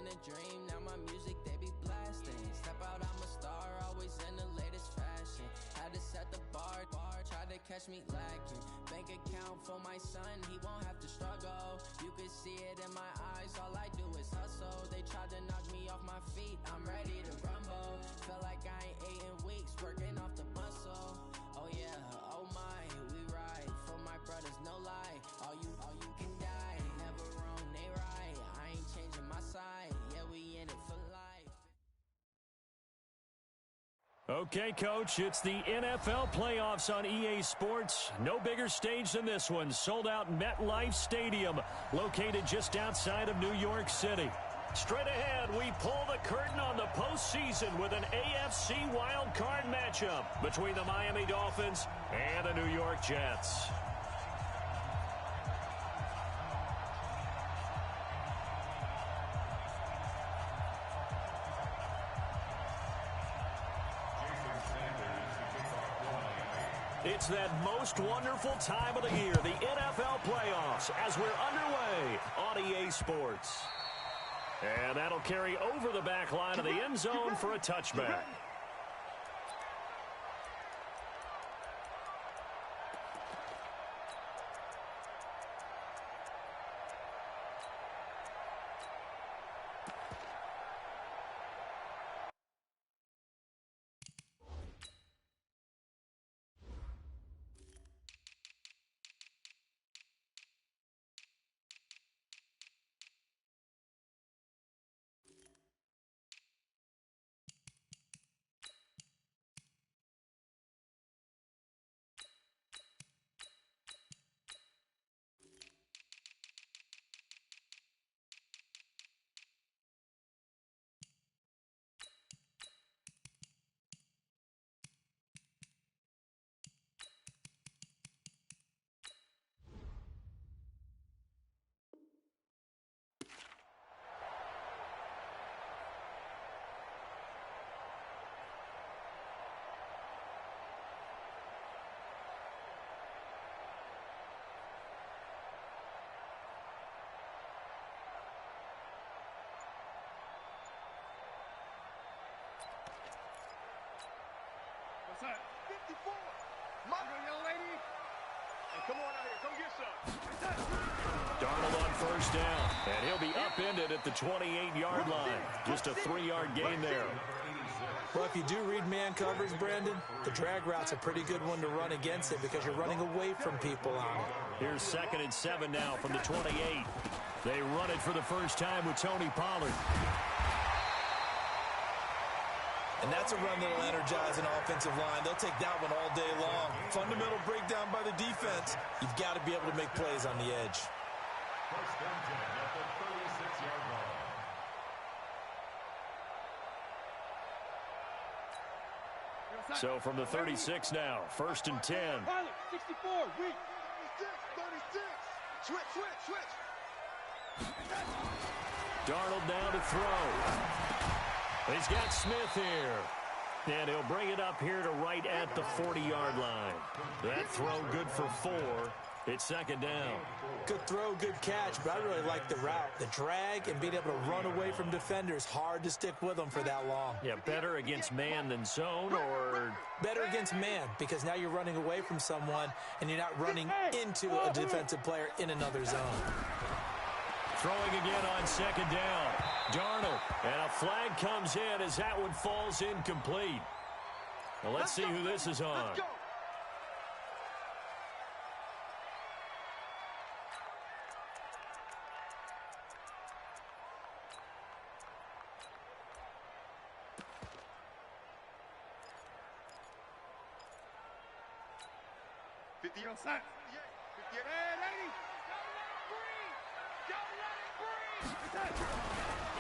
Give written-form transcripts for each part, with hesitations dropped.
in a dream, now my music they be blasting. Step out, I'm a star, always in the latest fashion. Had to set the bar, try to catch me lacking. Bank account for my son, he won't have to struggle. You can see it in my eyes, all I do is hustle. They tried to knock me off my feet, I'm ready to rumble. Feel like I ain't ate in weeks, working off the muscle. Oh yeah, oh my, we ride for my brothers, no lie. All you can die, never wrong, they right. I ain't changing my side, yeah, we in it for life. Okay, Coach, it's the NFL playoffs on EA Sports. No bigger stage than this one. Sold out MetLife Stadium, located just outside of New York City. Straight ahead, we pull the curtain on the postseason with an AFC wildcard matchup between the Miami Dolphins and the New York Jets. It's that most wonderful time of the year, the NFL playoffs, as we're underway on EA Sports. And that'll carry over the back line of the end zone for a touchback. What's that? 54. Mother, young lady. Hey, come on out here. Come get some. Darnold on first down, and he'll be upended at the 28-yard line. Just a 3-yard gain there. Well, if you do read man coverage, Brandon, the drag route's a pretty good one to run against it because you're running away from people on it. Here's 2nd and 7 now from the 28. They run it for the first time with Tony Pollard. And that's a run that'll energize an offensive line. They'll take that one all day long. Fundamental breakdown by the defense. You've got to be able to make plays on the edge. First down at the 36-yard line. So from the 36 now, 1st and 10. 64, weak. 36. Switch. Darnold now to throw. He's got Smith here. And he'll bring it up here to right at the 40-yard line. That throw good for 4. It's 2nd down. Good throw, good catch, but I really like the route. The drag and being able to run away from defenders, hard to stick with them for that long. Yeah, better against man than zone, or? Better against man, because now you're running away from someone and you're not running into a defensive player in another zone. Throwing again on 2nd down. Darnold, and a flag comes in as that one falls incomplete. Well, let's see who this is on. 50 on set. 58.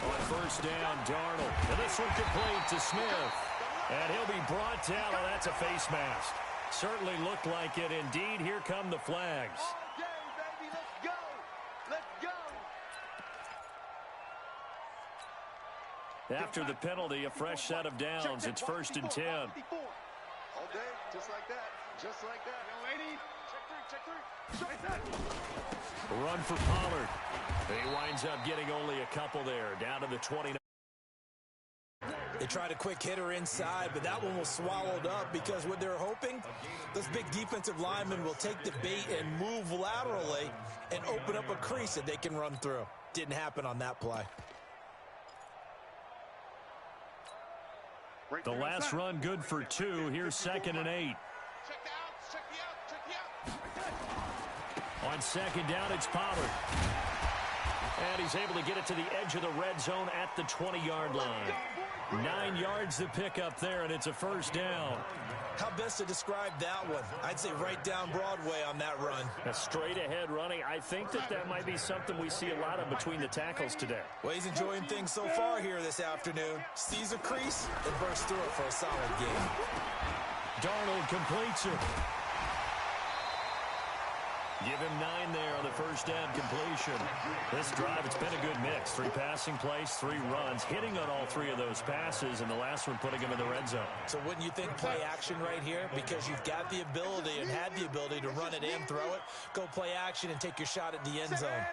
On first down, Darnold. And this one complete to Smith. And he'll be brought down. Oh, that's a face mask. Certainly looked like it. Indeed, here come the flags. All day, baby. Let's go. Let's go. After the penalty, a fresh set of downs. It's 1st and 10. All day, just like that. Just like that. Young lady, check A run for Pollard. He winds up getting only a couple there, down to the 29. They tried a quick hitter inside, but that one was swallowed up because what they're hoping, those big defensive linemen will take the bait and move laterally and open up a crease that they can run through. Didn't happen on that play. The last run good for 2. Here's 2nd and 8. On 2nd down, it's Pollard. And he's able to get it to the edge of the red zone at the 20-yard line. 9 yards to pick up there, and it's a first down. How best to describe that one? I'd say right down Broadway on that run. A straight-ahead running. I think that might be something we see a lot of between the tackles today. Well, he's enjoying things so far here this afternoon. Sees a crease and bursts through it for a solid game. Darnold completes it. Give him 9 there on the first down completion. This drive, it's been a good mix. 3 passing plays, 3 runs, hitting on all 3 of those passes, and the last one putting him in the red zone. So wouldn't you think play action right here? Because you've got the ability and had the ability to run it and throw it. Go play action and take your shot at the end zone.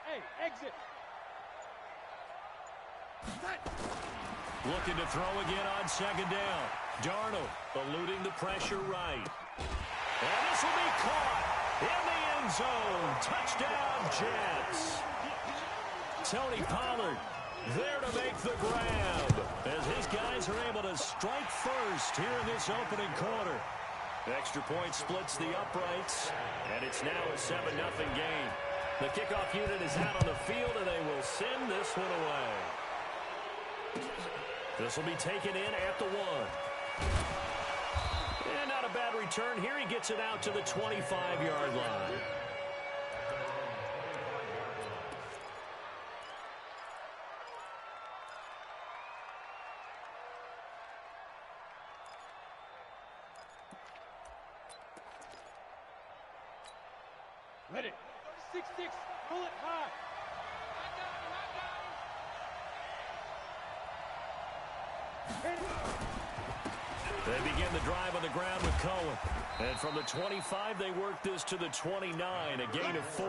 Hey, exit. Looking to throw again on 2nd down. Darnold eluding the pressure right. And this will be caught in the end zone. Touchdown, Jets. Tony Pollard there to make the grab as his guys are able to strike first here in this opening quarter. Extra point splits the uprights, and it's now a 7-0 game. The kickoff unit is out on the field, and they will send this one away. This will be taken in at the 1. And not a bad return here. He gets it out to the 25-yard line. Ready. 6-6. Pull it high. They begin the drive on the ground with Cohen. And from the 25, they work this to the 29, a gain of 4.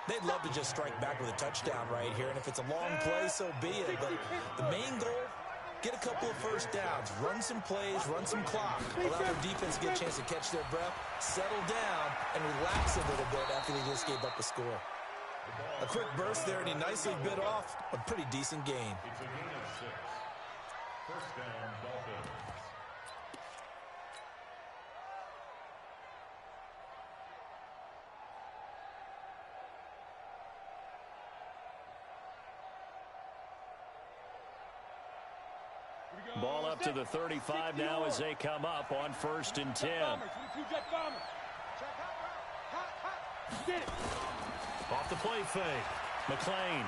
They'd love to just strike back with a touchdown right here, and if it's a long play, so be it. But the main goal, get a couple of first downs, run some plays, run some clock, allow their defense to get a chance to catch their breath, settle down, and relax a little bit after they just gave up a score. A quick burst there, and he nicely bit off a pretty decent gain. It's a gain of 6. First down, Dolphins. Ball up to the 35 now as they come up on 1st and 10. Off the play fake. McClain.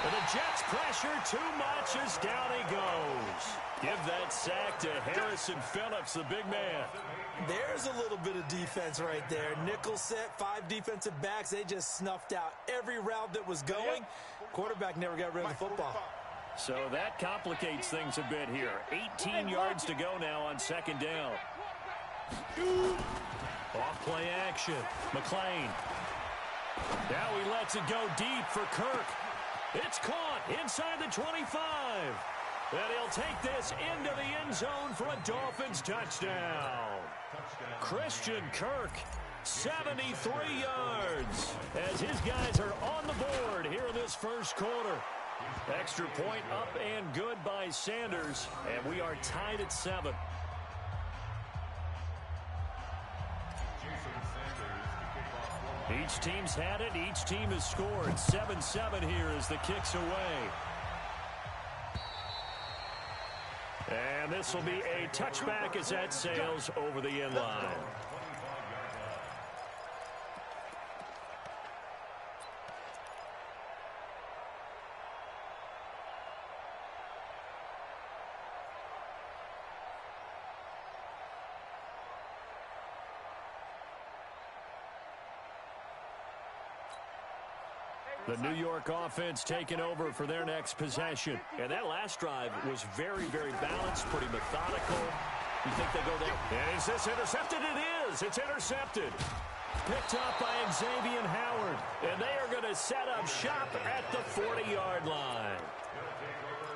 And the Jets pressure too much as down he goes. Give that sack to Harrison Phillips, the big man. There's a little bit of defense right there. Nickel set, 5 defensive backs. They just snuffed out every route that was going. Quarterback never got rid of the football. So that complicates things a bit here. 18 yards to go now on 2nd down. Off play action. McClain. Now he lets it go deep for Kirk. It's caught inside the 25. And he'll take this into the end zone for a Dolphins touchdown. Christian Kirk, 73 yards, as his guys are on the board here in this first quarter. Extra point up and good by Sanders, and we are tied at 7. Each team's had it. Each team has scored. 7-7 here as the kick's away. And this will be a touchback as that sails over the end line. The New York offense taking over for their next possession. And that last drive was very, very balanced, pretty methodical. You think they go there? And is this intercepted? It is. It's intercepted. Picked up by Xavier Howard. And they are going to set up shop at the 40-yard line.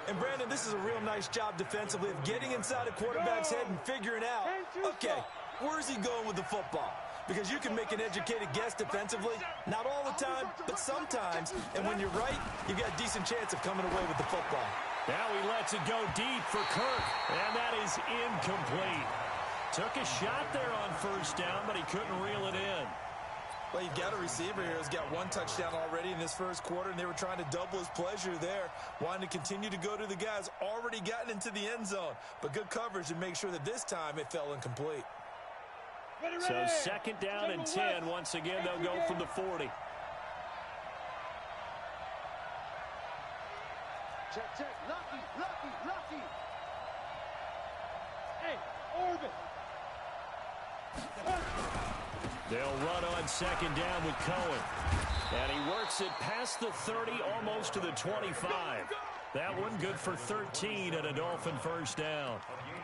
And, Brandon, this is a real nice job defensively of getting inside a quarterback's head and figuring out, okay, where's he going with the football? Because you can make an educated guess defensively, not all the time, but sometimes. And when you're right, you've got a decent chance of coming away with the football. Now he lets it go deep for Kirk, and that is incomplete. Took a shot there on first down, but he couldn't reel it in. Well, you've got a receiver here who's got one touchdown already in this first quarter, and they were trying to double his pleasure there, wanting to continue to go to the guys already gotten into the end zone. But good coverage to make sure that this time it fell incomplete. So second down and 10. Once again, they'll go from the 40. Check, check. Lucky. Hey, Orbit. They'll run on second down with Cohen. And he works it past the 30, almost to the 25. That one good for 13 and a Dolphin first down.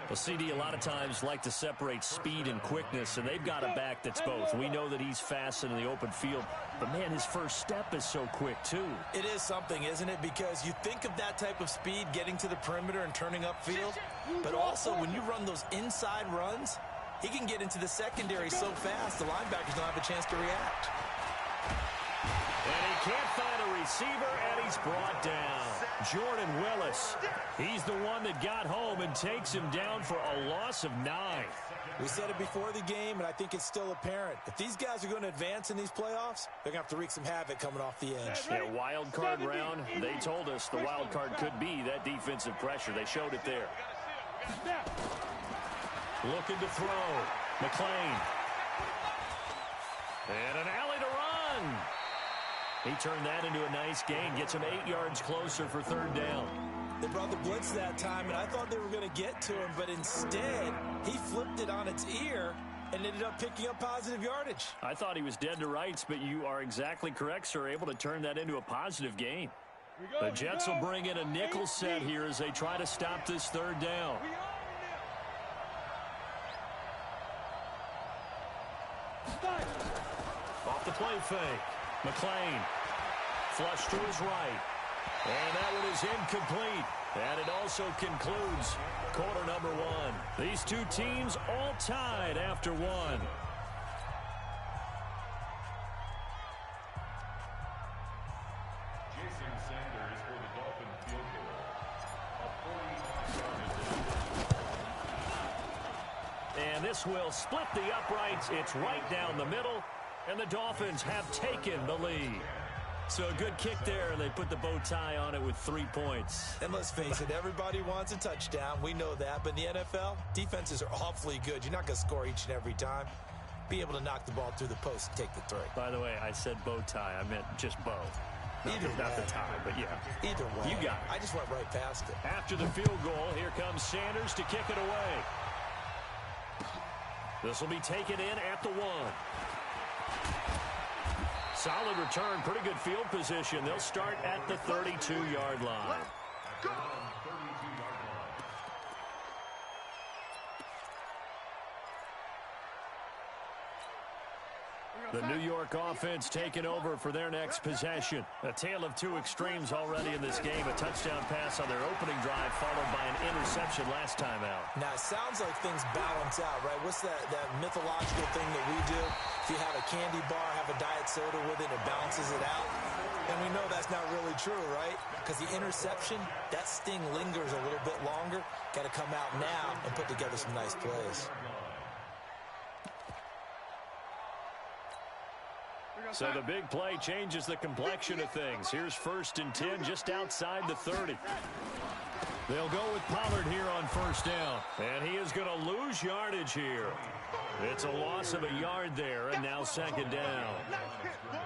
Well, CD a lot of times like to separate speed and quickness, and they've got a back that's both. We know that he's fast in the open field, but, man, his first step is so quick, too. It is something, isn't it? Because you think of that type of speed getting to the perimeter and turning upfield, but also when you run those inside runs, he can get into the secondary so fast the linebackers don't have a chance to react. And he can't find a receiver, and he's brought down. Jordan Willis, he's the one that got home and takes him down for a loss of 9. We said it before the game, and I think it's still apparent. If these guys are going to advance in these playoffs, they're going to have to wreak some havoc coming off the edge. Yeah, wild card round. They told us the wild card could be that defensive pressure. They showed it there. Looking to throw. McClain. And an alley to run. He turned that into a nice gain. Gets him 8 yards closer for third down. They brought the blitz that time, and I thought they were going to get to him, but instead, he flipped it on its ear and ended up picking up positive yardage. I thought he was dead to rights, but you are exactly correct, sir. Able to turn that into a positive gain. The Jets will bring in a nickel set here as they try to stop this third down. Off the play fake. McClain. Flush to his right. And that one is incomplete. And it also concludes quarter number 1. These two teams all tied after 1. Jason Sanders for the Dolphin field goal. And this will split the uprights. It's right down the middle. And the Dolphins have taken the lead. So a good kick there, and they put the bow tie on it with 3 points. And let's face it, everybody wants a touchdown. We know that. But in the NFL, defenses are awfully good. You're not going to score each and every time. Be able to knock the ball through the post and take the three. By the way, I said bow tie. I meant just bow. Not the tie, but yeah. Either way. You got it. I just went right past it. After the field goal, here comes Sanders to kick it away. This will be taken in at the 1. Solid return, pretty good field position. They'll start at the 32-yard line. The New York offense taking over for their next possession. A tale of two extremes already in this game. A touchdown pass on their opening drive followed by an interception last time out. Now, it sounds like things balance out, right? What's that mythological thing that we do? If you have a candy bar, have a diet soda with it, it balances it out. And we know that's not really true, right? Because the interception, that sting lingers a little bit longer. Got to come out now and put together some nice plays. So the big play changes the complexion of things. Here's 1st and 10 just outside the 30. They'll go with Pollard here on first down. And he is going to lose yardage here. It's a loss of a yard there, and now second down.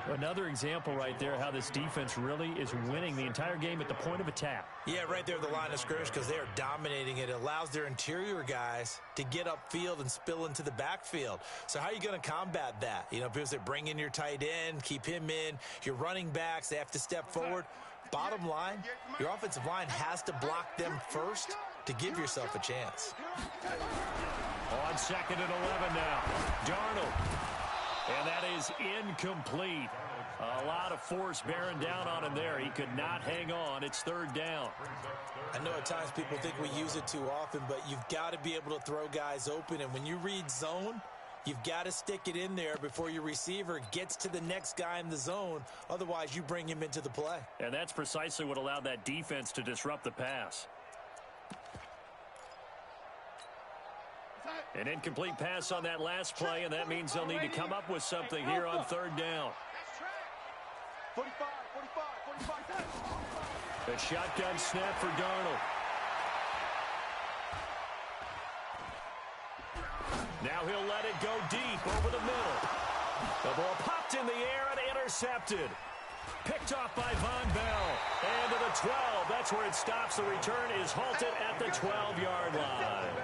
Another example right there how this defense really is winning the entire game at the point of attack. Yeah, right there at the line of scrimmage because they are dominating it. It allows their interior guys to get upfield and spill into the backfield. So how are you going to combat that? You know, because they bring in your tight end, keep him in. Your running backs, they have to step forward. Bottom line, your offensive line has to block them first to give yourself a chance. On second and 11 now, Darnold. And that is incomplete. A lot of force bearing down on him there. He could not hang on. It's third down. I know at times people think we use it too often, but you've got to be able to throw guys open. And when you read zone, you've got to stick it in there before your receiver gets to the next guy in the zone. Otherwise, you bring him into the play. And that's precisely what allowed that defense to disrupt the pass. An incomplete pass on that last play, and that means they'll need to come up with something here on third down. 45. A shotgun snap for Darnold. Now he'll let it go deep over the middle. The ball popped in the air and intercepted. Picked off by Von Bell. And to the 12. That's where it stops. The return is halted at the 12-yard line.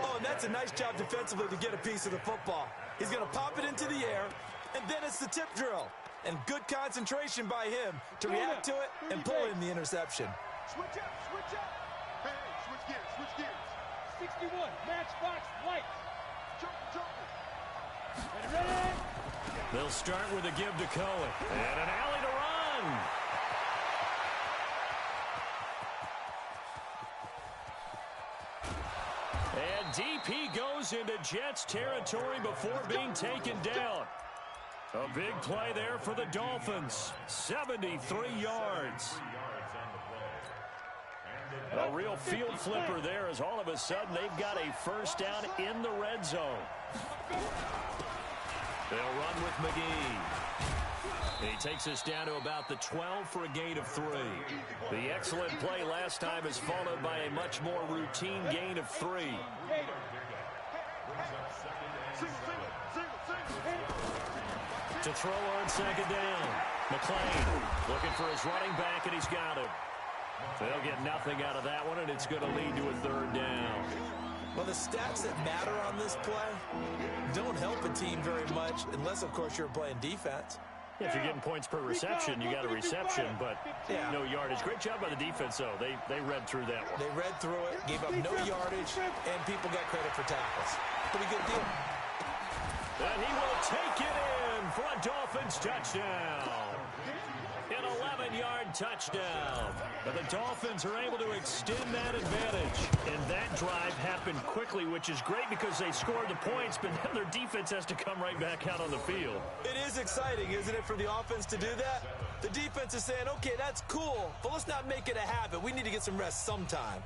Oh, and that's a nice job defensively to get a piece of the football. He's going to pop it into the air, and then it's the tip drill. And good concentration by him to react to it and pull in the interception. Switch up. Hey, switch gears. 61, matchbox, lights. Jump. Ready? They'll start with a give to Cohen. And an alley to run. And deep he goes into Jets territory before being taken down. A big play there for the Dolphins. 73 yards. A real field flipper there as all of a sudden they've got a first down in the red zone. They'll run with McGee. He takes us down to about the 12 for a gain of 3. The excellent play last time is followed by a much more routine gain of 3. To throw on second down. McLean looking for his running back, and he's got him. They'll get nothing out of that one, and it's going to lead to a third down. Well, the stats that matter on this play don't help a team very much unless, of course, you're playing defense. If you're getting points per reception, you got a reception, but no yardage. Great job by the defense, though. They read through that one. They read through it, gave up no yardage, and people got credit for tackles. Pretty good deal. And he will take it in for a Dolphins touchdown. An 11-yard touchdown. But the Dolphins are able to extend that advantage. And that drive happened quickly, which is great because they scored the points, but then their defense has to come right back out on the field. It is exciting, isn't it, for the offense to do that? The defense is saying, okay, that's cool, but let's not make it a habit. We need to get some rest sometime.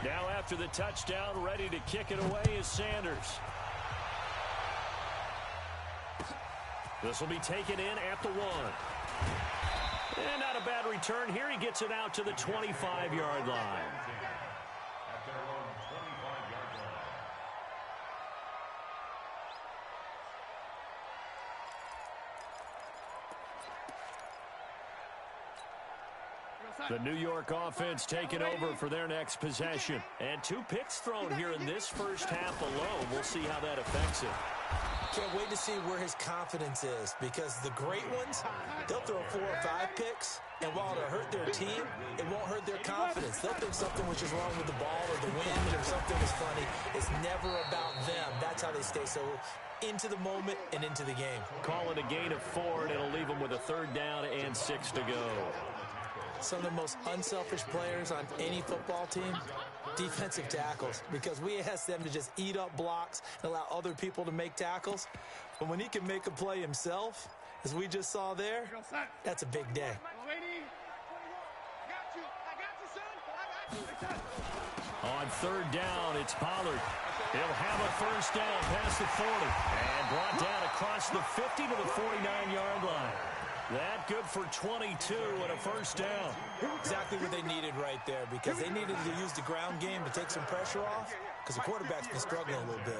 Now after the touchdown, ready to kick it away is Sanders. This will be taken in at the 1. And not a bad return here. He gets it out to the 25-yard line. The New York offense taking over for their next possession. And 2 picks thrown here in this first half alone. We'll see how that affects it. Can't wait to see where his confidence is, because the great ones, they'll throw 4 or 5 picks, and while it'll hurt their team, it won't hurt their confidence. They'll think something which is wrong with the ball or the wind or something is funny. It's never about them. That's how they stay so into the moment and into the game. Calling a gain of 4, and it'll leave them with a third down and 6 to go. Some of the most unselfish players on any football team, defensive tackles, because we ask them to just eat up blocks and allow other people to make tackles. But when he can make a play himself, as we just saw there, that's a big day. On third down, it's Pollard. He'll have a first down past the 40 and brought down across the 50 to the 49-yard line. That good for 22 and a first down. Exactly what they needed right there, because they needed to use the ground game to take some pressure off, because the quarterback's been struggling a little bit.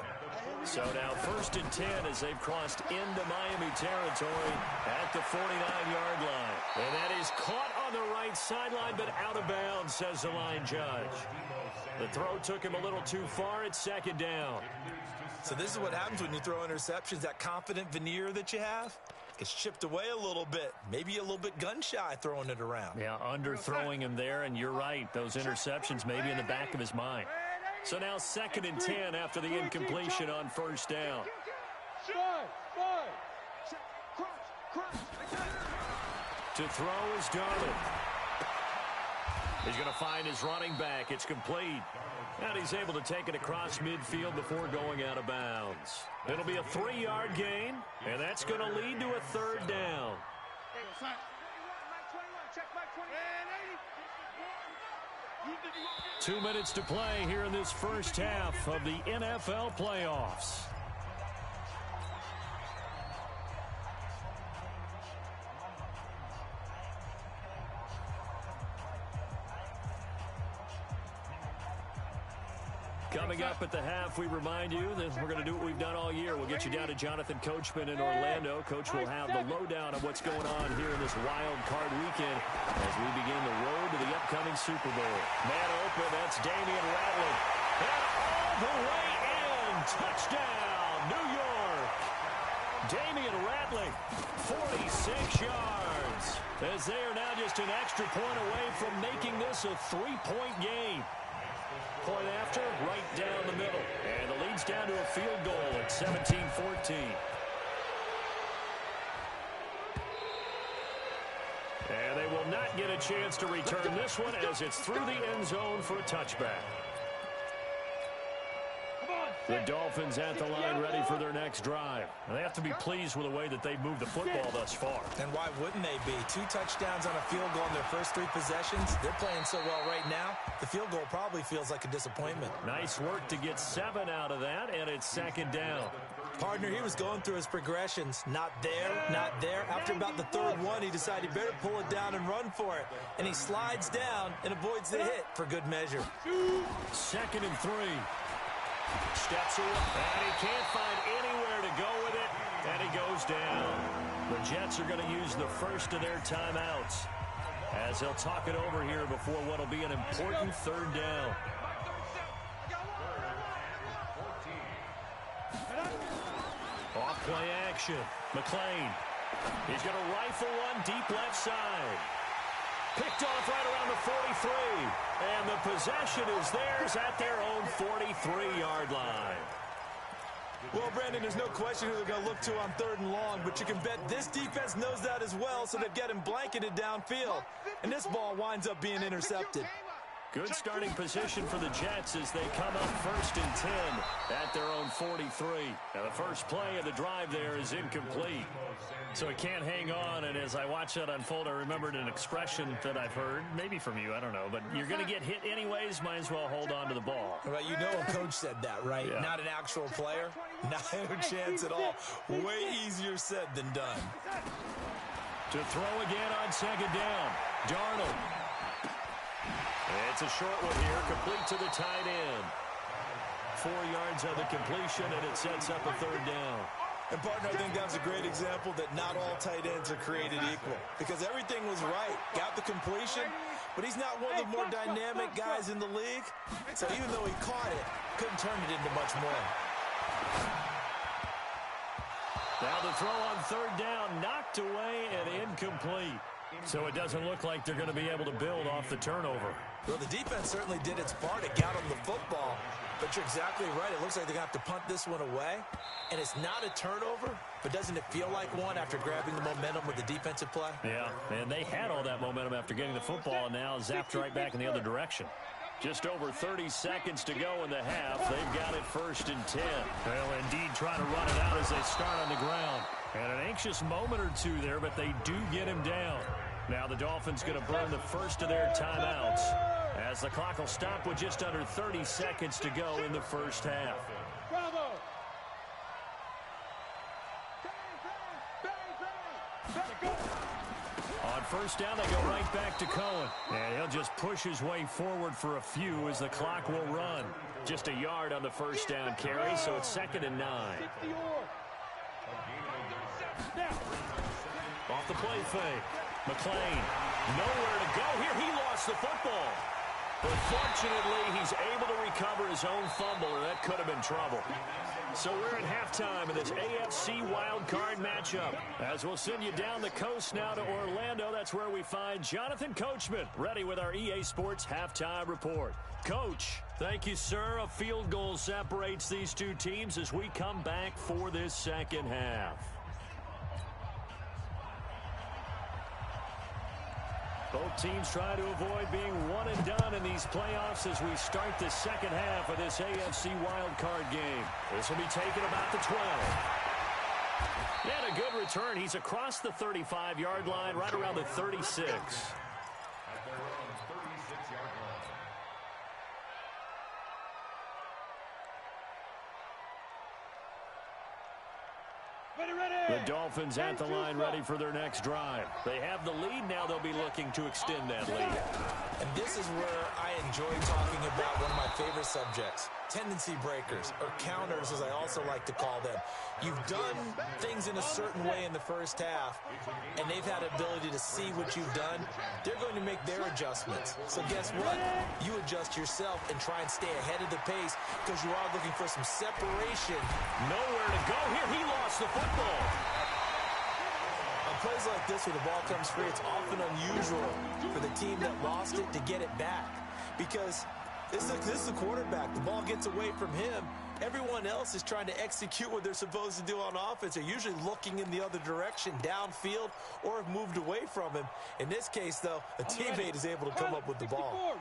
So now 1st and 10 as they've crossed into Miami territory at the 49-yard line. And that is caught on the right sideline, but out of bounds, says the line judge. The throw took him a little too far. It's 2nd down. So this is what happens when you throw interceptions. That confident veneer that you have gets chipped away a little bit. Maybe a little bit gun-shy throwing it around. Yeah, underthrowing him there, and you're right. Those interceptions may be in the back of his mind. So now 2nd and 10 after the incompletion on 1st down. To throw is Darnold. He's going to find his running back. It's complete. And he's able to take it across midfield before going out of bounds. It'll be a 3-yard gain, and that's going to lead to a 3rd down. 2 minutes to play here in this first half of the NFL playoffs. Coming up at the half, we remind you that we're going to do what we've done all year. We'll get you down to Jonathan Coachman in Orlando. Coach will have the lowdown of what's going on here in this wild card weekend as we begin the road to the upcoming Super Bowl. Man open, that's Damian Ratley. And all the way in. Touchdown, New York. Damian Ratley, 46 yards. As they are now just an extra point away from making this a 3-point game. Point after, right down the middle. And the lead's down to a field goal at 17-14. And they will not get a chance to return this one as it's through the end zone for a touchback. The Dolphins at the line ready for their next drive. And they have to be pleased with the way that they've moved the football thus far. And why wouldn't they be? 2 touchdowns on a field goal in their first 3 possessions. They're playing so well right now, the field goal probably feels like a disappointment. Nice work to get 7 out of that, and it's 2nd down. Partner, he was going through his progressions. Not there, not there. After about the 3rd one, he decided he better pull it down and run for it. And he slides down and avoids the hit for good measure. 2nd and 3. Steps away, and he can't find anywhere to go with it, and he goes down. The Jets are going to use the first of their timeouts as they'll talk it over here before what will be an important 3rd down. Off play action. McLean. He's going to rifle one deep left side. Picked off right around the 43. And the possession is theirs at their own 43-yard line. Well, Brandon, there's no question who they're going to look to on 3rd and long, but you can bet this defense knows that as well, so they've got him blanketed downfield. And this ball winds up being intercepted. Good starting position for the Jets as they come up 1st and 10 at their own 43. Now, the first play of the drive there is incomplete. So it can't hang on, and as I watch that unfold, I remembered an expression that I've heard, maybe from you, I don't know, but you're going to get hit anyways, might as well hold on to the ball. Well, you know a coach said that, right? Yeah. Not an actual player. No chance at all. Way easier said than done. To throw again on 2nd down, Darnold. It's a short one here, complete to the tight end. 4 yards on the completion, and it sets up a 3rd down. And, partner, I think that was a great example that not all tight ends are created equal. Because everything was right. Got the completion, but he's not one of the more dynamic guys in the league. So even though he caught it, couldn't turn it into much more. Now the throw on 3rd down, knocked away and incomplete. So it doesn't look like they're going to be able to build off the turnover. Well, the defense certainly did its part to get them the football. But you're exactly right. It looks like they're going to have to punt this one away. And it's not a turnover, but doesn't it feel like one after grabbing the momentum with the defensive play? Yeah, and they had all that momentum after getting the football and now zapped right back in the other direction. Just over 30 seconds to go in the half. They've got it 1st and 10. Well, indeed, trying to run it out as they start on the ground. And an anxious moment or two there, but they do get him down. Now the Dolphins going to burn the first of their timeouts as the clock will stop with just under 30 seconds to go in the first half. Bravo! On first down, they go right back to Cohen. And he'll just push his way forward for a few as the clock will run. Just a yard on the first down carry, so it's 2nd and 9. Off the play fake. McClain, nowhere to go here. He lost the football. But fortunately, he's able to recover his own fumble, or that could have been trouble. So we're at halftime in this AFC wildcard matchup. As we'll send you down the coast now to Orlando, that's where we find Jonathan Coachman, ready with our EA Sports halftime report. Coach, thank you, sir. A field goal separates these two teams as we come back for this second half. Both teams try to avoid being one and done in these playoffs as we start the second half of this AFC wildcard game. This will be taken about the 12. And a good return. He's across the 35-yard line, right around the 36. At their own 36-yard line. The Dolphins at the line ready for their next drive. They have the lead. Now they'll be looking to extend that lead. And this is where I enjoy talking about one of my favorite subjects, tendency breakers, or counters as I also like to call them. You've done things in a certain way in the first half, and they've had ability to see what you've done. They're going to make their adjustments. So guess what? You adjust yourself and try and stay ahead of the pace because you are looking for some separation. Nowhere to go here. He lost the football. On plays like this where the ball comes free, it's often unusual for the team that lost it to get it back because this is the quarterback. The ball gets away from him. Everyone else is trying to execute what they're supposed to do on offense. They're usually looking in the other direction, downfield, or have moved away from him. In this case, though, a teammate is able to come up with the ball.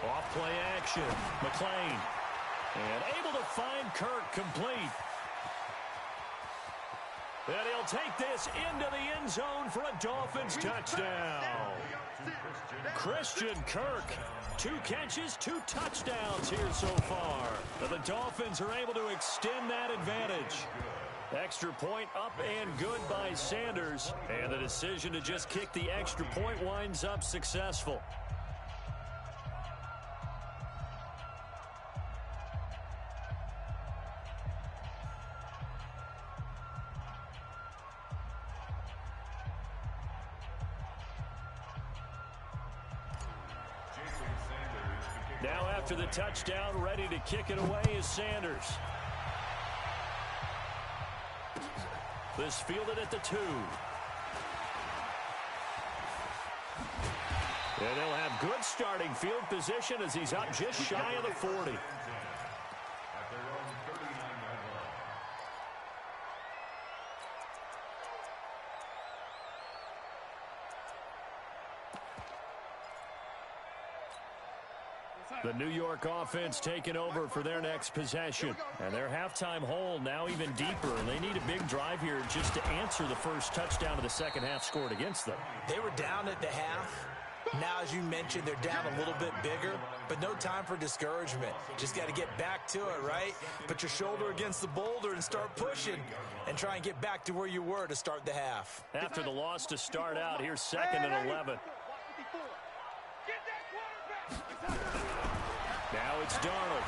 Off play action. McClain. And able to find Kirk complete. And he'll take this into the end zone for a Dolphins touchdown. Christian Kirk. 2 catches, 2 touchdowns here so far. But the Dolphins are able to extend that advantage. Extra point up and good by Sanders. And the decision to just kick the extra point winds up successful. Now after the touchdown, ready to kick it away is Sanders. This fielded at the 2. And they'll have good starting field position as he's up just shy of the 40. At their own 39-yard line. The New York offense taking over for their next possession. And their halftime hole now even deeper. And they need a big drive here just to answer the first touchdown of the second half scored against them. They were down at the half. Now, as you mentioned, they're down a little bit bigger, but no time for discouragement. Just got to get back to it, right? Put your shoulder against the boulder and start pushing and try and get back to where you were to start the half. After the loss to start out, here's 2nd and 11. Now it's Darnold.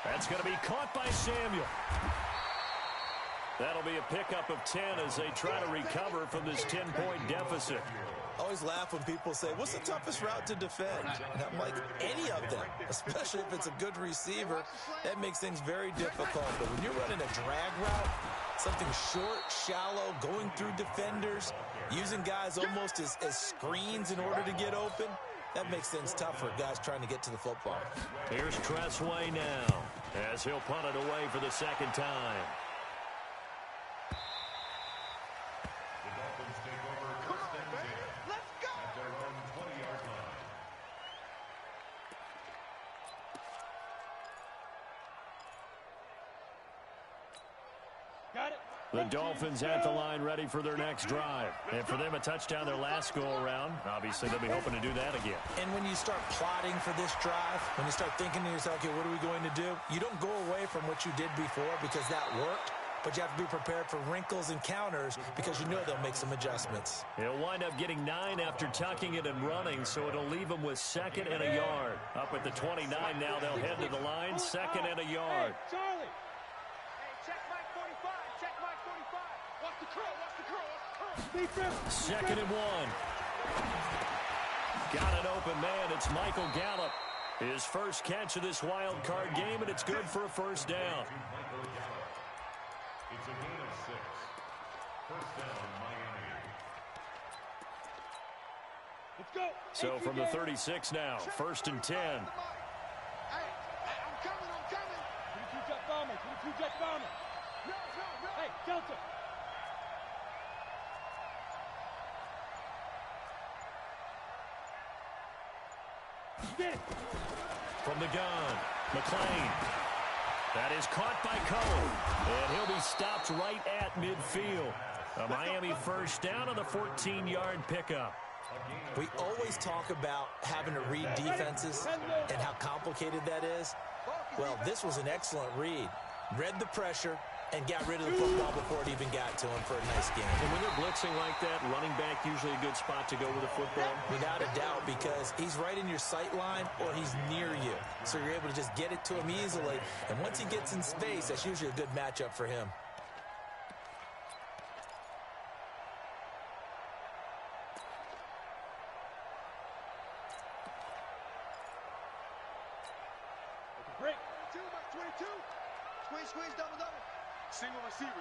That's going to be caught by Samuel. That'll be a pickup of 10 as they try to recover from this 10-point deficit. I always laugh when people say, what's the toughest route to defend? And I'm like, any of them, especially if it's a good receiver. That makes things very difficult. But when you're running a drag route, something short, shallow, going through defenders, using guys almost as screens in order to get open, that makes things tough for guys trying to get to the football. Here's Tressway now as he'll punt it away for the second time. The Dolphins take over first and 10. Let's go! At their own 20-yard line. The Dolphins at the line ready for their next drive. And for them, a touchdown their last go-around. Obviously, they'll be hoping to do that again. And when you start plotting for this drive, when you start thinking to yourself, okay, what are we going to do? You don't go away from what you did before because that worked. But you have to be prepared for wrinkles and counters because you know they'll make some adjustments. He'll wind up getting 9 after tucking it and running, so it'll leave him with 2nd and a yard. Up at the 29 now, they'll head to the line, 2nd and a yard. Hey, Charlie. Hey, check Mike 45. Check Mike 45. Watch the curl. Watch the curl. Watch the curl. Defense. 2nd and 1. Got an open man. It's Michael Gallup. His first catch of this wild card game, and it's good for a first down. It's a gain of 6. First down, Miami. Let's go. So from the 36 now, 1st and 10. Hey, I'm coming. I'm coming. 22 jet bomber. 22 jet bomber. No. Hey, Delta. Get it. From the gun, McLean. That is caught by Cole, and he'll be stopped right at midfield. A Miami first down on the 14-yard pickup. We always talk about having to read defenses and how complicated that is. Well, this was an excellent read. Read the pressure and got rid of the football before it even got to him for a nice game. And when they're blitzing like that, running back usually a good spot to go with the football. Without a doubt, because he's right in your sight line or he's near you. So you're able to just get it to him easily. And once he gets in space, that's usually a good matchup for him. Break. 22. Squeeze, double. Single receiver.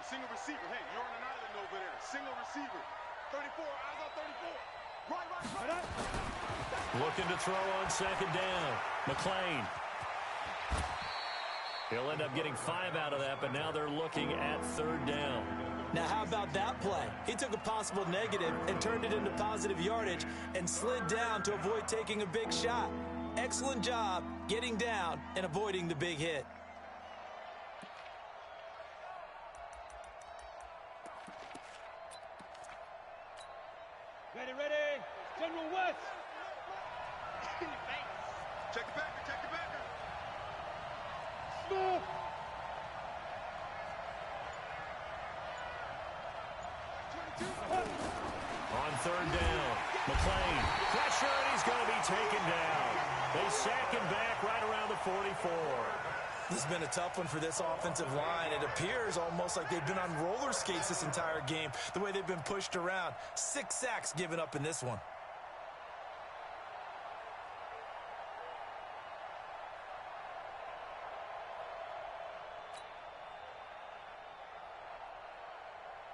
Hey, you're on an island over there. Single receiver. 34, eyes on 34. Right. Looking to throw on 2nd down. McLean. He'll end up getting 5 out of that, but now they're looking at 3rd down. Now, how about that play? He took a possible negative and turned it into positive yardage and slid down to avoid taking a big shot. Excellent job getting down and avoiding the big hit. Ready. General West. Check the backer. Smooth. On 3rd down, McLean. Pressure, and he's going to be taken down. They sack him back right around the 44. This has been a tough one for this offensive line. It appears almost like they've been on roller skates this entire game, the way they've been pushed around. 6 sacks given up in this one.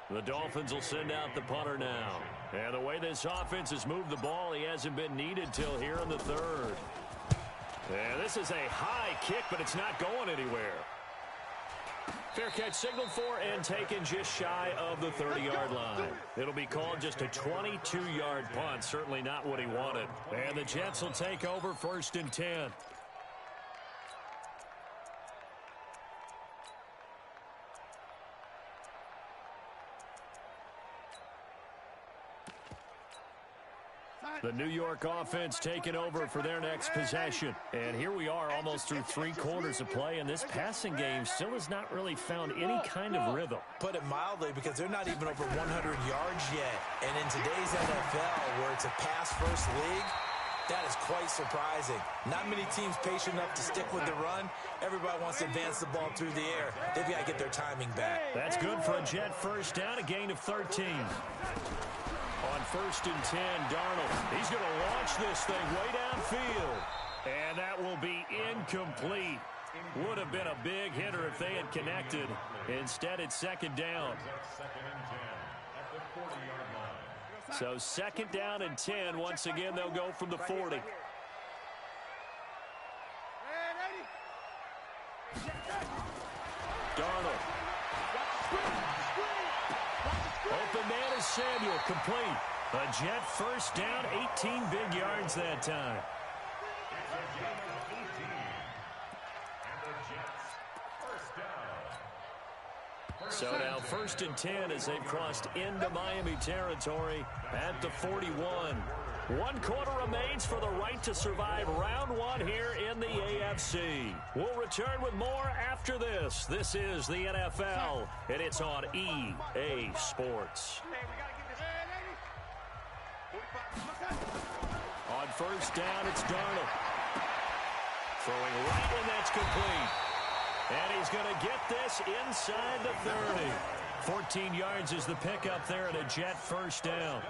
The Dolphins will send out the punter now. And the way this offense has moved the ball, he hasn't been needed till here in the 3rd. And this is a high kick, but it's not going anywhere. Fair catch signaled for and taken just shy of the 30-yard line. It'll be called just a 22-yard punt, certainly not what he wanted. And the Jets will take over 1st and 10. The New York offense taking over for their next possession. And here we are almost through 3 quarters of play, and this passing game still has not really found any kind of rhythm. Put it mildly, because they're not even over 100 yards yet. And in today's NFL, where it's a pass-first league, that is quite surprising. Not many teams patient enough to stick with the run. Everybody wants to advance the ball through the air. They've got to get their timing back. That's good for a Jet first down, a gain of 13. On 1st and 10, Darnold. He's going to launch this thing way downfield. And that will be incomplete. Would have been a big hitter if they had connected. Instead, it's 2nd down. So 2nd down and 10. Once again, they'll go from the 40. Darnold. Open man is Samuel, complete. A Jet first down, 18 big yards that time. So now 1st and 10 as they've crossed into Miami territory at the 41. 1 quarter remains for the right to survive round 1 here in the AFC. We'll return with more after this. This is the NFL, and it's on EA Sports. On 1st down, it's Darnold. Throwing right, and that's complete. And he's going to get this inside the 30. 14 yards is the pickup there and a Jet 1st down.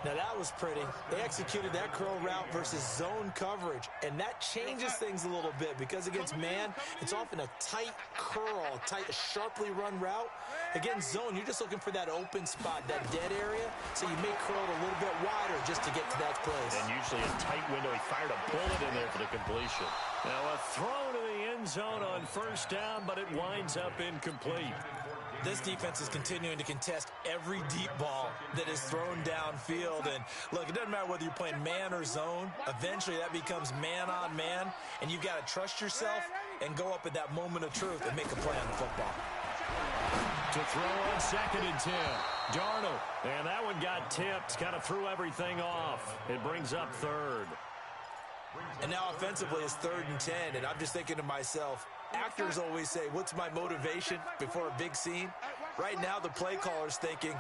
Now, that was pretty. They executed that curl route versus zone coverage, and that changes things a little bit because against man, it's often a tight curl, a sharply run route. Against zone, you're just looking for that open spot, that dead area, so you may curl it a little bit wider just to get to that place. And usually a tight window. He fired a bullet in there for the completion. Now, a throw to the end zone on 1st down, but it winds up incomplete. This defense is continuing to contest every deep ball that is thrown downfield. And look, it doesn't matter whether you're playing man or zone. Eventually, that becomes man on man. And you've got to trust yourself and go up at that moment of truth and make a play on the football. To throw on 2nd and 10. Darnold. And that one got tipped. Kind of threw everything off. It brings up 3rd. And now offensively, it's 3rd and 10. And I'm just thinking to myself, actors always say, what's my motivation before a big scene? Right now, the play caller's thinking,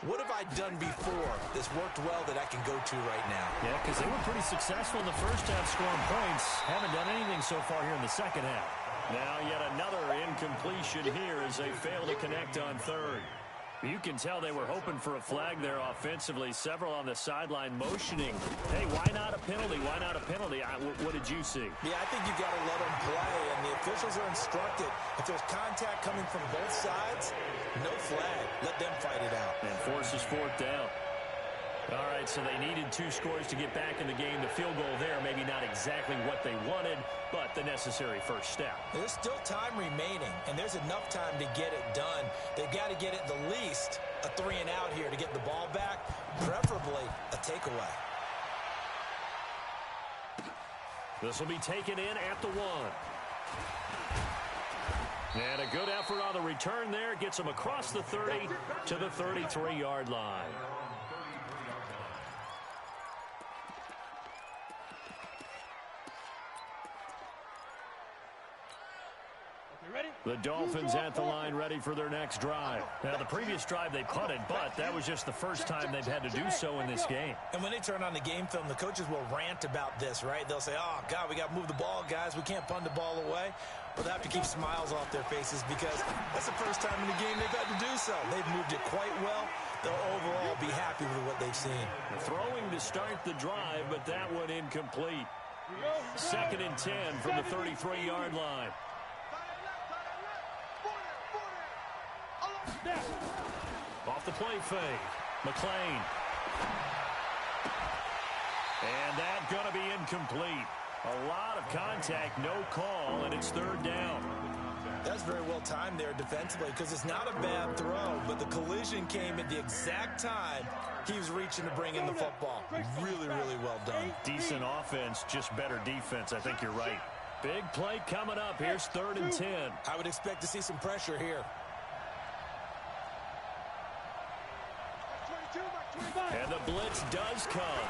what have I done before that's worked well that I can go to right now? Yeah, because they were pretty successful in the 1st half scoring points. Haven't done anything so far here in the 2nd half. Now yet another incompletion here as they fail to connect on 3rd. You can tell they were hoping for a flag there offensively. Several on the sideline motioning. Hey, why not a penalty? Why not a penalty? What did you see? Yeah, I think you got to let them play, and the officials are instructed. If there's contact coming from both sides, no flag. Let them fight it out. And forces 4th down. All right, so they needed 2 scores to get back in the game. The field goal there, maybe not exactly what they wanted, but the necessary 1st step. There's still time remaining, and there's enough time to get it done. They've got to get it the least a 3 and out here to get the ball back, preferably a takeaway. This will be taken in at the 1. And a good effort on the return there. Gets them across the 30 to the 33-yard line. The Dolphins at the line ready for their next drive. Now, the previous drive they punted, but that was just the first time they've had to do so in this game. And when they turn on the game film, the coaches will rant about this, right? They'll say, oh, God, we got to move the ball, guys. We can't punt the ball away. But they have to keep smiles off their faces because that's the first time in the game they've had to do so. They've moved it quite well. They'll overall be happy with what they've seen. Throwing to start the drive, but that one incomplete. 2nd and 10 from the 33-yard line. Off the play fake. McLean. And that's going to be incomplete. A lot of contact, no call, and it's 3rd down. That's very well timed there defensively because it's not a bad throw, but the collision came at the exact time he was reaching to bring in the football. Really, really well done. Decent offense, just better defense. I think you're right. Big play coming up. Here's 3rd and 10. I would expect to see some pressure here. And the blitz does come.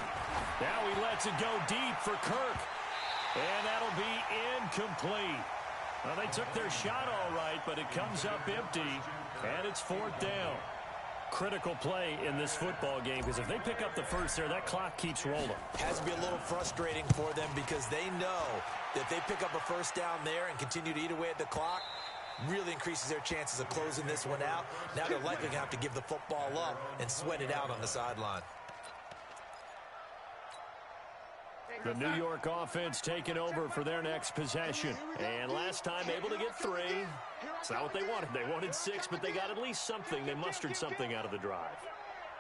Now he lets it go deep for Kirk. And that'll be incomplete. Well, they took their shot all right, but it comes up empty. And it's 4th down. Critical play in this football game because if they pick up the first there, that clock keeps rolling. Has to be a little frustrating for them because they know that if they pick up a 1st down there and continue to eat away at the clock, really increases their chances of closing this one out. Now they're likely going to have to give the football up and sweat it out on the sideline. The New York offense taking over for their next possession. And last time able to get 3. It's not what they wanted. They wanted 6, but they got at least something. They mustered something out of the drive.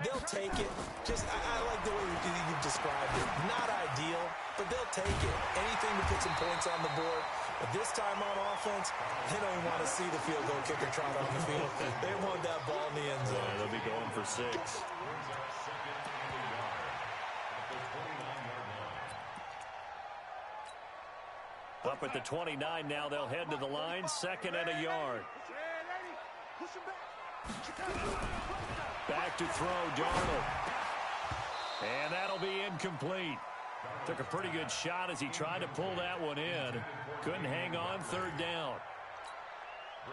They'll take it. I like the way you've described it. Not ideal, but they'll take it. Anything to put some points on the board. But this time on offense, they don't even want to see the field goal kicker trot on the field. They want that ball in the end zone. Yeah, they'll be going for 6. Up at the 29 now, they'll head to the line. 2nd and a yard. Back to throw, Darnold. And that'll be incomplete. Took a pretty good shot as he tried to pull that one in. Couldn't hang on, third down.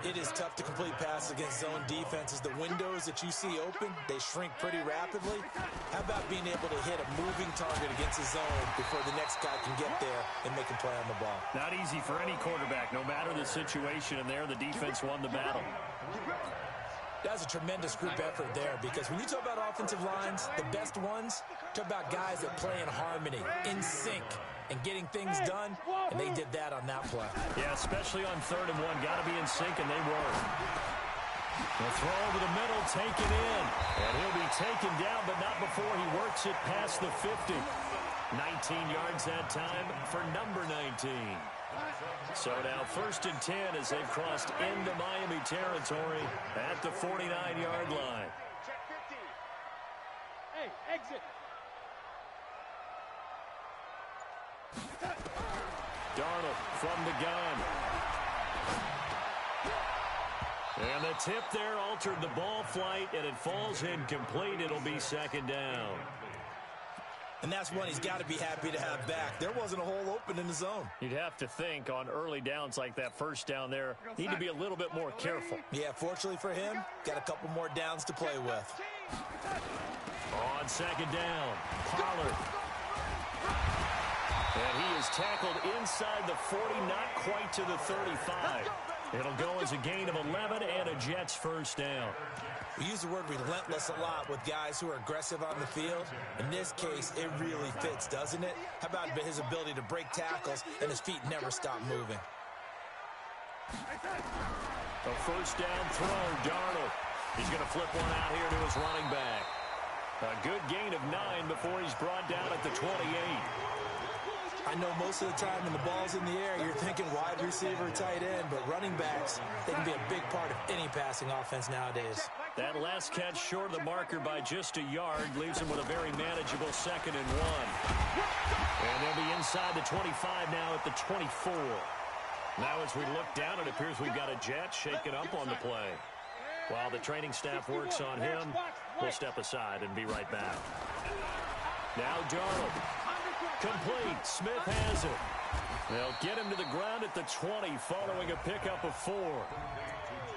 It is tough to complete passes against zone defenses. The windows that you see open, they shrink pretty rapidly. How about being able to hit a moving target against a zone before the next guy can get there and make a play on the ball? Not easy for any quarterback, no matter the situation, and there the defense won the battle. That was a tremendous group effort there, because when you talk about offensive lines, the best ones, talk about guys that play in harmony, in sync, and getting things done, and they did that on that play. Yeah, especially on 3rd and 1. Got to be in sync, and they were. The throw over the middle, taken in. And he'll be taken down, but not before he works it past the 50. 19 yards that time for number 19. So now 1st and 10 as they've crossed into Miami territory at the 49-yard line. Check 15. Hey, exit. Darnold from the gun. And the tip there altered the ball flight, and it falls incomplete. It'll be 2nd down. And that's one he's got to be happy to have back. There wasn't a hole open in the zone. You'd have to think on early downs like that, 1st down there, need to be a little bit more careful. Yeah, fortunately for him, got a couple more downs to play with. On 2nd down, Pollard. And he is tackled inside the 40, not quite to the 35. It'll go as a gain of 11 and a Jets 1st down. We use the word relentless a lot with guys who are aggressive on the field. In this case, it really fits, doesn't it? How about his ability to break tackles and his feet never stop moving? A 1st down throw, Darnold. He's going to flip one out here to his running back. A good gain of 9 before he's brought down at the 28. I know most of the time when the ball's in the air, you're thinking wide receiver, tight end, but running backs, they can be a big part of any passing offense nowadays. That last catch short of the marker by just a yard leaves him with a very manageable 2nd and 1. And they'll be inside the 25 now at the 24. Now as we look down, it appears we've got a Jet shaken up on the play. While the training staff works on him, we'll step aside and be right back. Now Darnold. Complete. Smith has it. They'll get him to the ground at the 20 following a pickup of 4.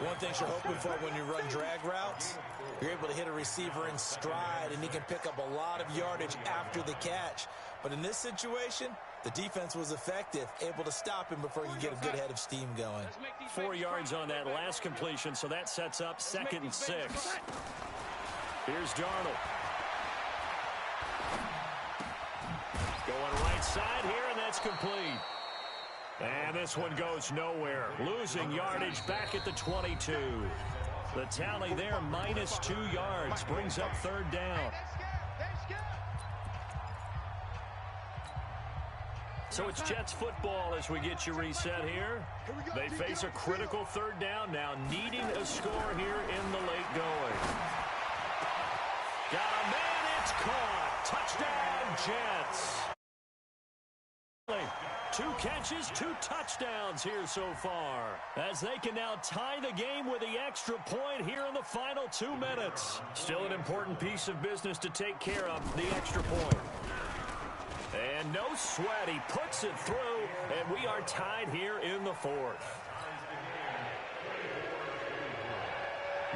One thing you're hoping for when you run drag routes, you're able to hit a receiver in stride, and he can pick up a lot of yardage after the catch. But in this situation, the defense was effective, able to stop him before he could get a good head of steam going. 4 yards on that last completion, so that sets up 2nd and 6. Here's Darnold. Going right side here, and that's complete. And this one goes nowhere. Losing yardage back at the 22. The tally there, minus 2 yards, brings up 3rd down. So it's Jets football as we get you reset here. They face a critical 3rd down now, needing a score here in the late going. Got a man, it's caught. Touchdown, Jets. 2 catches, 2 touchdowns here so far, as they can now tie the game with the extra point here in the final 2 minutes. Still an important piece of business to take care of, the extra point. And no sweat, he puts it through, and we are tied here in the 4th.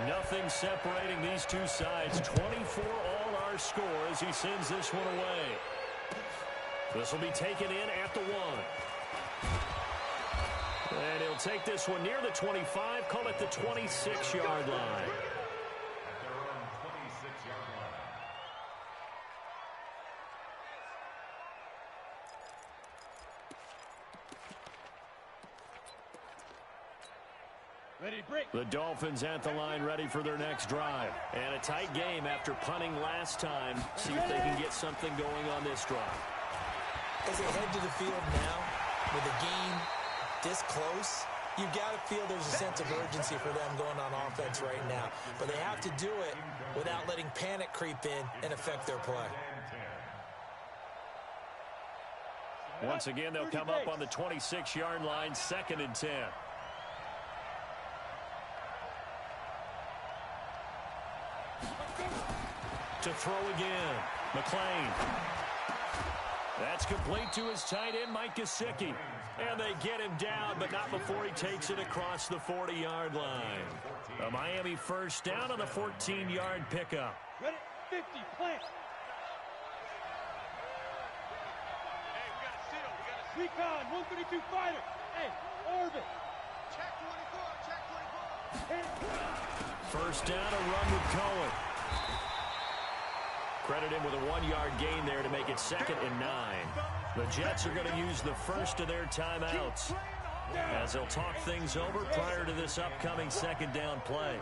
Nothing separating these two sides. 24 all our score as he sends this one away. This will be taken in at the 1. And he'll take this one near the 25, call it the 26-yard line. The Dolphins at the line ready for their next drive. And a tight game after punting last time. See if they can get something going on this drive. As they head to the field now, with the game this close, you've got to feel there's a sense of urgency for them going on offense right now. But they have to do it without letting panic creep in and affect their play. Once again, they'll come up on the 26-yard line, 2nd and 10. to throw again. McClain. That's complete to his tight end, Mike Gesicki. And they get him down, but not before he takes it across the 40-yard line. A Miami first down on the 14-yard pickup. Ready, 50, plant. Hey, we got a seal. Recon, 132 fighter. Hey, orbit. Check 24, check 24. First down, a run with Cohen. Credit him with a 1-yard gain there to make it 2nd and 9. The Jets are going to use the first of their timeouts as they'll talk things over prior to this upcoming 2nd down play.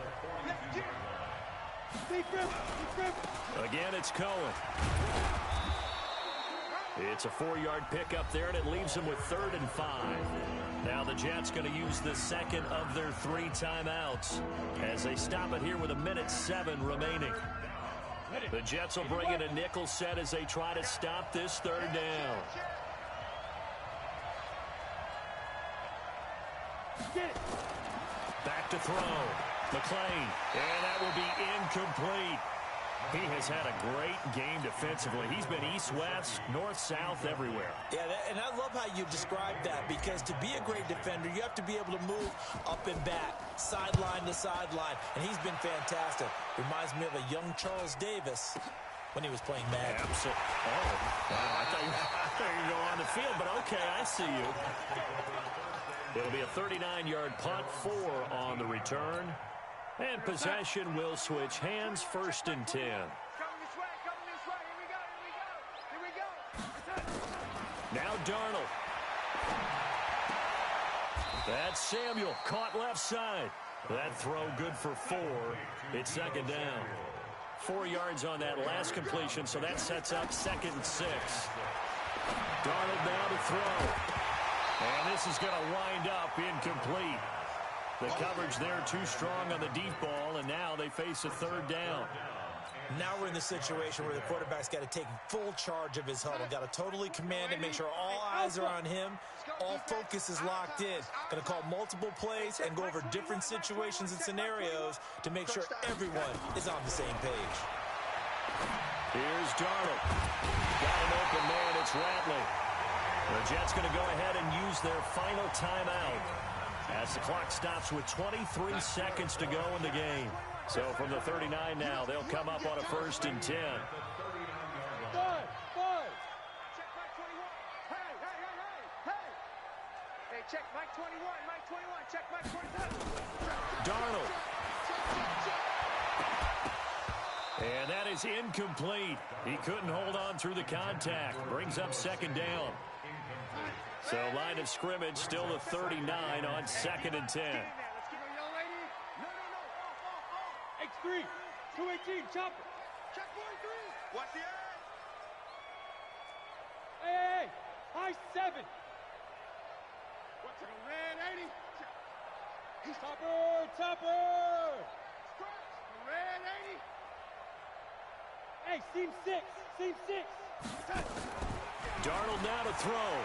Again, it's Cohen. It's a 4-yard pickup there, and it leaves them with 3rd and 5. Now the Jets going to use the second of their 3 timeouts as they stop it here with 1:07 remaining. The Jets will bring in a nickel set as they try to stop this 3rd down. Back to throw. McClain. And that will be incomplete. He has had a great game defensively. He's been east-west, north-south, everywhere. Yeah, and I love how you describe that, because to be a great defender, you have to be able to move up and back, sideline to sideline, and he's been fantastic. Reminds me of a young Charles Davis when he was playing Madden. Absolutely. Oh, wow. I thought you were going on the field, but okay, I see you. It'll be a 39-yard punt, 4 on the return. And possession will switch hands, 1st and 10. Coming this way, here we go. Now Darnold. That's Samuel, caught left side. That throw good for 4. It's 2nd down. 4 yards on that last completion, so that sets up 2nd and 6. Darnold now to throw. And this is going to wind up incomplete. The coverage there too strong on the deep ball, and now they face a 3rd down. Now we're in the situation where the quarterback's got to take full charge of his huddle. Got to totally command it, make sure all eyes are on him. All focus is locked in. Going to call multiple plays and go over different situations and scenarios to make sure everyone is on the same page. Here's Darnold. Got an open man. It's Rattling. The Jets going to go ahead and use their final timeout as the clock stops with 23 seconds to go in the game. So from the 39 now, they'll come up on a 1st and 10. Five. Check Mike 21. Hey. Hey, check Mike 21, Mike 21, check Mike 21. Darnold. And that is incomplete. He couldn't hold on through the contact. Brings up 2nd down. So line of scrimmage still the 39 on 2nd and 10. Let's give her a young lady. No. X3, 218, chopper. Check 43. What's the Hey, age? high 7. What's the red 80? Chopper. Scratch. The red 80. Hey, seam 6. Darnold now to throw.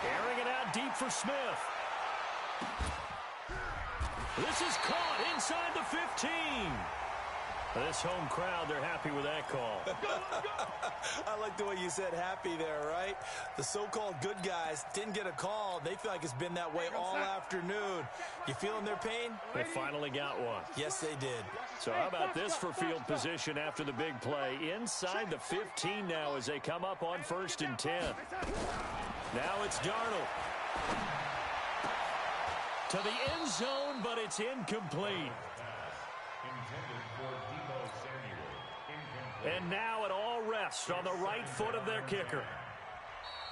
Airing it out deep for Smith. This is caught inside the 15. This home crowd, they're happy with that call. I like the way you said happy there, right? The so-called good guys didn't get a call. They feel like it's been that way all afternoon. You feeling their pain? They finally got one. Yes, they did. So how about this for field position after the big play? Inside the 15 now as they come up on 1st and 10. Now it's Darnold. To the end zone, but it's incomplete. And now it all rests on the right foot of their kicker.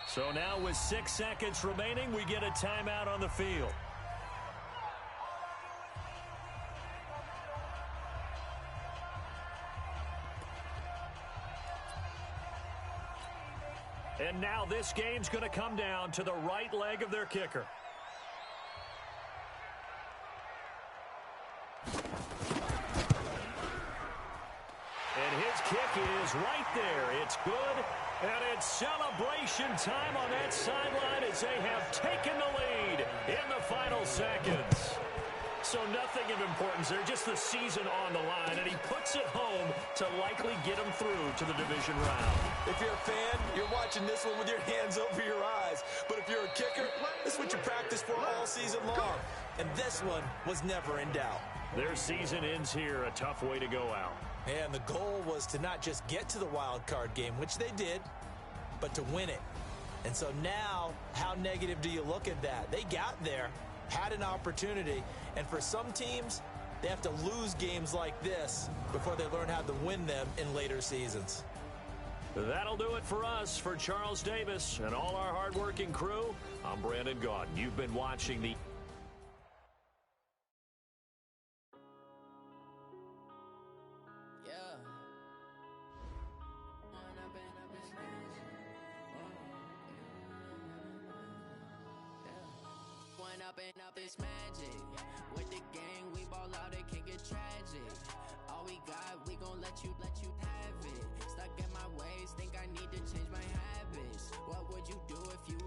So now with 6 seconds remaining, we get a timeout on the field. And now this game's going to come down to the right leg of their kicker. And his kick is right there. It's good, and it's celebration time on that sideline as they have taken the lead in the final seconds. So nothing of importance there, just the season on the line, and he puts it home to likely get him through to the division round. If you're a fan, you're watching this one with your hands over your eyes. But if you're a kicker, this is what you practice for all season long. And this one was never in doubt. Their season ends here, a tough way to go out. And the goal was to not just get to the wild card game, which they did, but to win it. And so now, how negative do you look at that? They got there, had an opportunity, and for some teams, they have to lose games like this before they learn how to win them in later seasons. That'll do it for us. For Charles Davis and all our hardworking crew, I'm Brandon Gaudin. You've been watching the... Up this magic with the gang, we ball out, it can get tragic. All we got, we gon' let you have it. Stuck in my ways, think I need to change my habits. What would you do if you